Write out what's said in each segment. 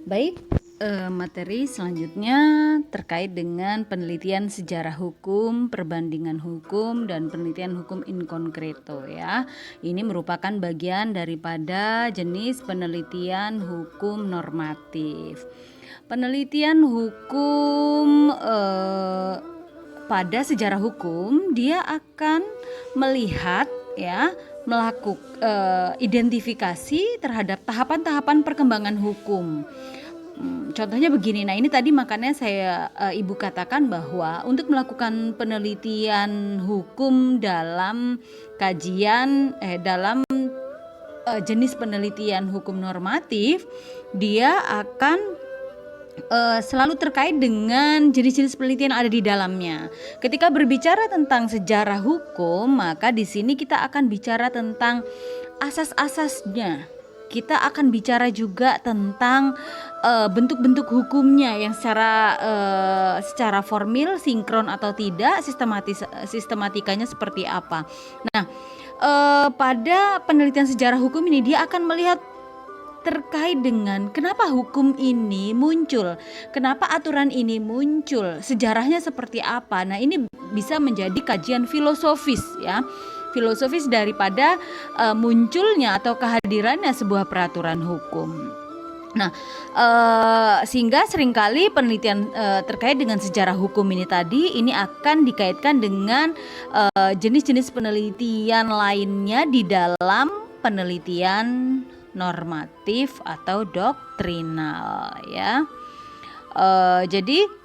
Baik, materi selanjutnya terkait dengan penelitian sejarah hukum, perbandingan hukum, dan penelitian hukum in concreto ya. Ini merupakan bagian daripada jenis penelitian hukum normatif. Penelitian hukum pada sejarah hukum dia akan melihat ya melakukan identifikasi terhadap tahapan-tahapan perkembangan hukum. Contohnya begini, nah ini tadi makanya Ibu katakan bahwa untuk melakukan penelitian hukum dalam kajian dalam jenis penelitian hukum normatif, dia akan selalu terkait dengan jenis-jenis penelitian yang ada di dalamnya. Ketika berbicara tentang sejarah hukum, maka di sini kita akan bicara tentang asas-asasnya. Kita akan bicara juga tentang bentuk-bentuk hukumnya yang secara formil, sinkron atau tidak, sistematikanya seperti apa. Nah, pada penelitian sejarah hukum ini dia akan melihat terkait dengan kenapa hukum ini muncul, kenapa aturan ini muncul, sejarahnya seperti apa. Nah, ini bisa menjadi kajian filosofis ya. Filosofis daripada munculnya atau kehadirannya sebuah peraturan hukum. Nah, sehingga seringkali penelitian terkait dengan sejarah hukum ini tadi ini akan dikaitkan dengan jenis-jenis penelitian lainnya di dalam penelitian normatif atau doktrinal ya. Jadi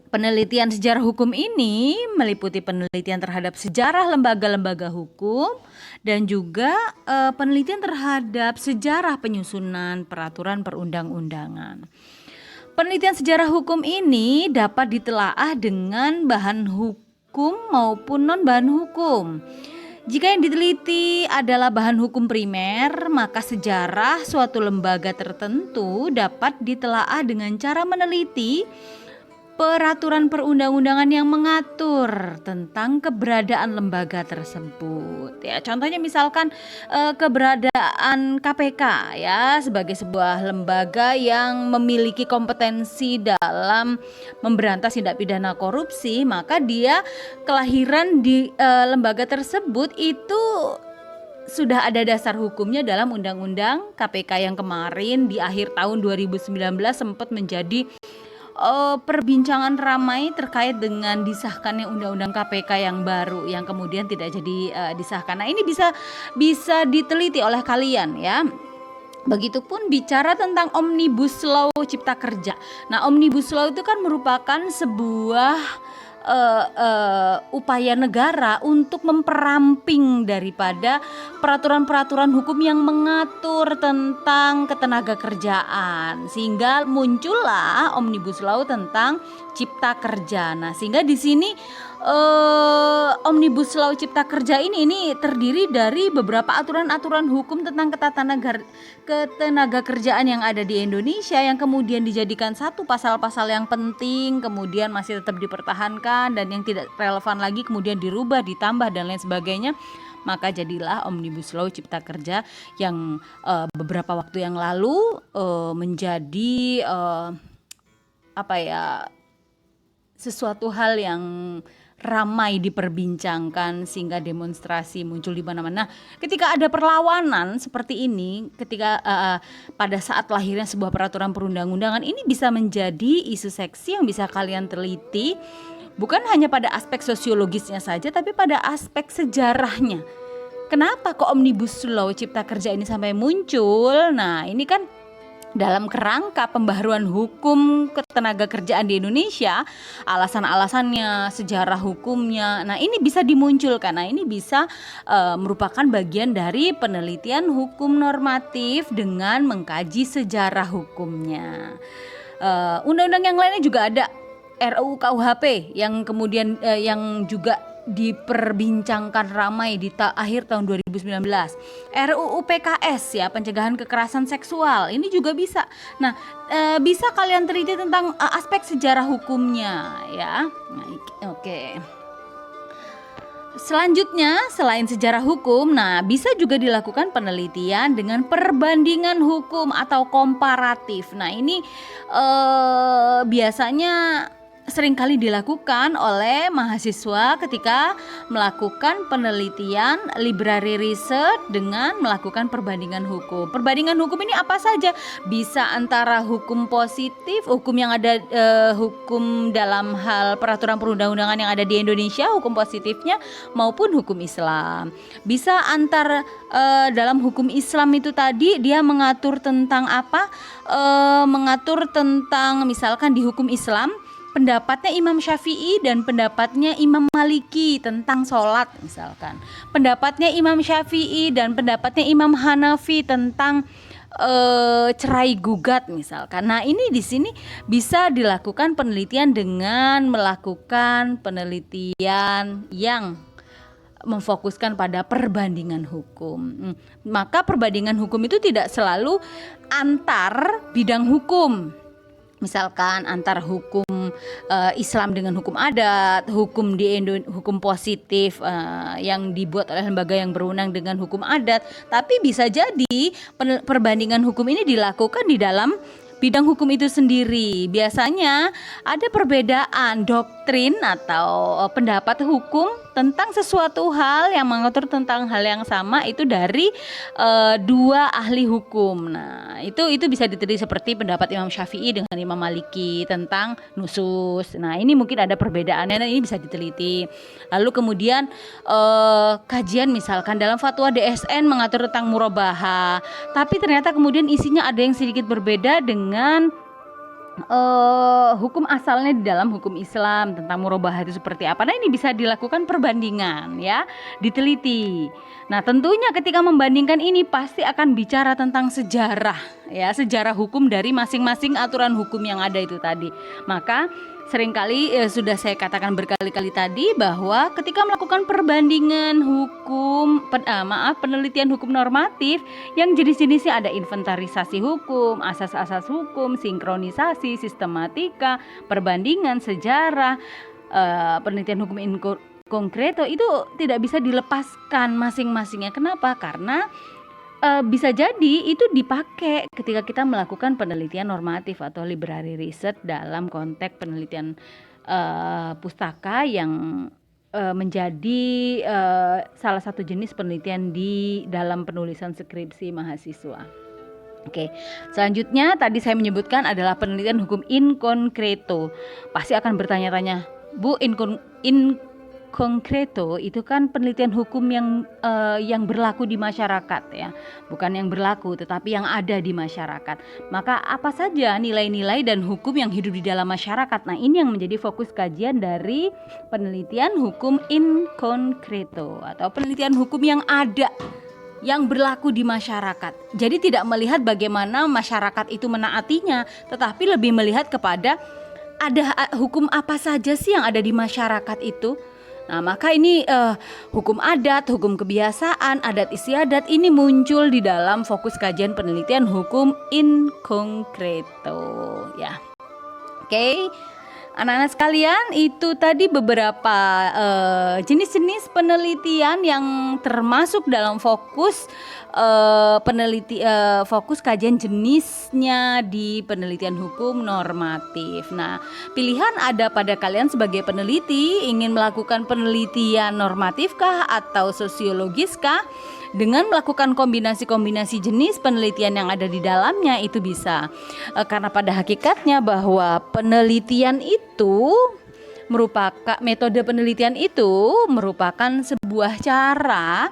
penelitian sejarah hukum ini meliputi penelitian terhadap sejarah lembaga-lembaga hukum dan juga penelitian terhadap sejarah penyusunan peraturan perundang-undangan. Penelitian sejarah hukum ini dapat ditelaah dengan bahan hukum maupun non-bahan hukum. Jika yang diteliti adalah bahan hukum primer, maka sejarah suatu lembaga tertentu dapat ditelaah dengan cara meneliti peraturan perundang-undangan yang mengatur tentang keberadaan lembaga tersebut. Ya, contohnya misalkan keberadaan KPK ya sebagai sebuah lembaga yang memiliki kompetensi dalam memberantas tindak pidana korupsi, maka dia kelahiran di lembaga tersebut itu sudah ada dasar hukumnya dalam Undang-Undang KPK yang kemarin di akhir tahun 2019 sempat menjadi perbincangan ramai terkait dengan disahkannya Undang-Undang KPK yang baru yang kemudian tidak jadi disahkan. Nah, ini bisa diteliti oleh kalian ya. Begitupun bicara tentang Omnibus Law Cipta Kerja. Nah, Omnibus Law itu kan merupakan sebuah upaya negara untuk memperamping daripada peraturan-peraturan hukum yang mengatur tentang ketenaga kerjaan, sehingga muncullah Omnibus Law tentang Cipta Kerja. Nah, sehingga di sini Omnibus Law Cipta Kerja ini terdiri dari beberapa aturan-aturan hukum tentang ketenaga kerjaan yang ada di Indonesia yang kemudian dijadikan satu pasal-pasal yang penting, kemudian masih tetap dipertahankan, dan yang tidak relevan lagi kemudian dirubah, ditambah dan lain sebagainya. Maka jadilah Omnibus Law Cipta Kerja yang beberapa waktu yang lalu menjadi sesuatu hal yang ramai diperbincangkan sehingga demonstrasi muncul di mana-mana. Ketika ada perlawanan seperti ini, ketika pada saat lahirnya sebuah peraturan perundang-undangan, ini bisa menjadi isu seksi yang bisa kalian teliti, bukan hanya pada aspek sosiologisnya saja, tapi pada aspek sejarahnya. Kenapa kok Omnibus Law Cipta Kerja ini sampai muncul? Nah, ini kan dalam kerangka pembaharuan hukum ketenaga kerjaan di Indonesia, alasan-alasannya, sejarah hukumnya. Nah, ini bisa dimunculkan. Nah, ini bisa merupakan bagian dari penelitian hukum normatif dengan mengkaji sejarah hukumnya. Undang-undang yang lainnya juga ada, RUU KUHP yang kemudian yang juga diperbincangkan ramai di akhir tahun 2019. RUU PKS ya, pencegahan kekerasan seksual, ini juga bisa. Nah, bisa kalian teliti tentang aspek sejarah hukumnya ya. Nah, oke. Selanjutnya, selain sejarah hukum, nah bisa juga dilakukan penelitian dengan perbandingan hukum atau komparatif. Nah ini biasanya seringkali dilakukan oleh mahasiswa ketika melakukan penelitian library research dengan melakukan perbandingan hukum. Perbandingan hukum ini apa saja? Bisa antara hukum positif, hukum yang ada hukum dalam hal peraturan perundang-undangan yang ada di Indonesia, hukum positifnya, maupun hukum Islam. Bisa antar dalam hukum Islam itu tadi dia mengatur tentang apa? Mengatur tentang misalkan di hukum Islam pendapatnya Imam Syafi'i dan pendapatnya Imam Maliki tentang sholat misalkan. Pendapatnya Imam Syafi'i dan pendapatnya Imam Hanafi tentang cerai gugat misalkan. Nah ini di sini bisa dilakukan penelitian dengan melakukan penelitian yang memfokuskan pada perbandingan hukum. Maka perbandingan hukum itu tidak selalu antar bidang hukum. Misalkan antar hukum Islam dengan hukum adat, hukum hukum positif yang dibuat oleh lembaga yang berwenang dengan hukum adat, tapi bisa jadi perbandingan hukum ini dilakukan di dalam bidang hukum itu sendiri. Biasanya ada perbedaan doktrin atau pendapat hukum tentang sesuatu hal yang mengatur tentang hal yang sama itu dari dua ahli hukum. Nah, itu bisa diteliti seperti pendapat Imam Syafi'i dengan Imam Maliki tentang nusus. Nah, ini mungkin ada perbedaannya, nah ini bisa diteliti. Lalu kemudian kajian misalkan dalam fatwa DSN mengatur tentang murabahah, tapi ternyata kemudian isinya ada yang sedikit berbeda dengan hukum asalnya di dalam hukum Islam tentang murabahah itu seperti apa. Nah ini bisa dilakukan perbandingan ya, diteliti. Nah tentunya ketika membandingkan ini pasti akan bicara tentang sejarah ya, sejarah hukum dari masing-masing aturan hukum yang ada itu tadi. Maka seringkali sudah saya katakan berkali-kali tadi bahwa ketika melakukan perbandingan hukum, penelitian hukum normatif yang jenis-jenisnya ada inventarisasi hukum, asas-asas hukum, sinkronisasi, sistematika, perbandingan, sejarah, penelitian hukum in concreto itu tidak bisa dilepaskan masing-masingnya. Kenapa? Karena bisa jadi itu dipakai ketika kita melakukan penelitian normatif atau library research dalam konteks penelitian pustaka yang menjadi salah satu jenis penelitian di dalam penulisan skripsi mahasiswa. Oke, selanjutnya tadi saya menyebutkan adalah penelitian hukum in concreto. Pasti akan bertanya-tanya, Bu, in concreto itu kan penelitian hukum yang berlaku di masyarakat ya, bukan yang berlaku tetapi yang ada di masyarakat. Maka apa saja nilai-nilai dan hukum yang hidup di dalam masyarakat? Nah ini yang menjadi fokus kajian dari penelitian hukum in concreto atau penelitian hukum yang ada, yang berlaku di masyarakat. Jadi tidak melihat bagaimana masyarakat itu menaatinya, tetapi lebih melihat kepada ada hukum apa saja sih yang ada di masyarakat itu. Nah maka ini hukum adat, hukum kebiasaan, adat istiadat ini muncul di dalam fokus kajian penelitian hukum in concreto ya. Oke. Anak-anak sekalian, itu tadi beberapa jenis-jenis penelitian yang termasuk dalam fokus fokus kajian jenisnya di penelitian hukum normatif. Nah, pilihan ada pada kalian sebagai peneliti, ingin melakukan penelitian normatifkah atau sosiologiskah? Dengan melakukan kombinasi-kombinasi jenis penelitian yang ada di dalamnya itu bisa. Karena pada hakikatnya bahwa penelitian itu merupakan metode penelitian itu merupakan sebuah cara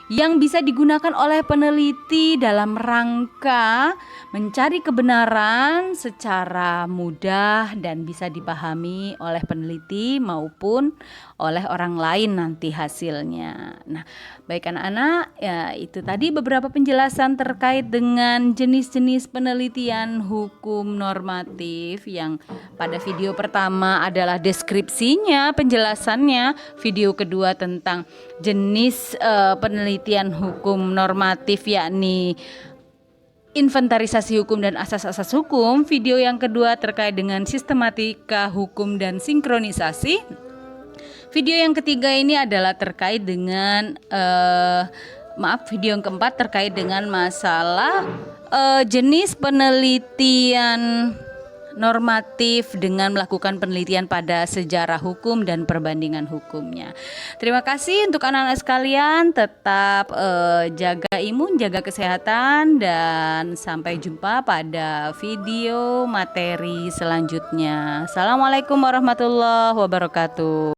yang bisa digunakan oleh peneliti dalam rangka mencari kebenaran secara mudah dan bisa dipahami oleh peneliti maupun oleh orang lain nanti hasilnya. Nah, baik anak-anak, ya itu tadi beberapa penjelasan terkait dengan jenis-jenis penelitian hukum normatif yang pada video pertama adalah deskripsinya, penjelasannya, video kedua tentang jenis penelitian hukum normatif yakni inventarisasi hukum dan asas-asas hukum. Video yang kedua terkait dengan sistematika hukum dan sinkronisasi. Video yang ketiga ini adalah terkait dengan video yang keempat terkait dengan masalah jenis penelitian normatif dengan melakukan penelitian pada sejarah hukum dan perbandingan hukumnya. Terima kasih untuk anak-anak sekalian, tetap jaga imun, jaga kesehatan, dan sampai jumpa pada video materi selanjutnya. Assalamualaikum warahmatullahi wabarakatuh.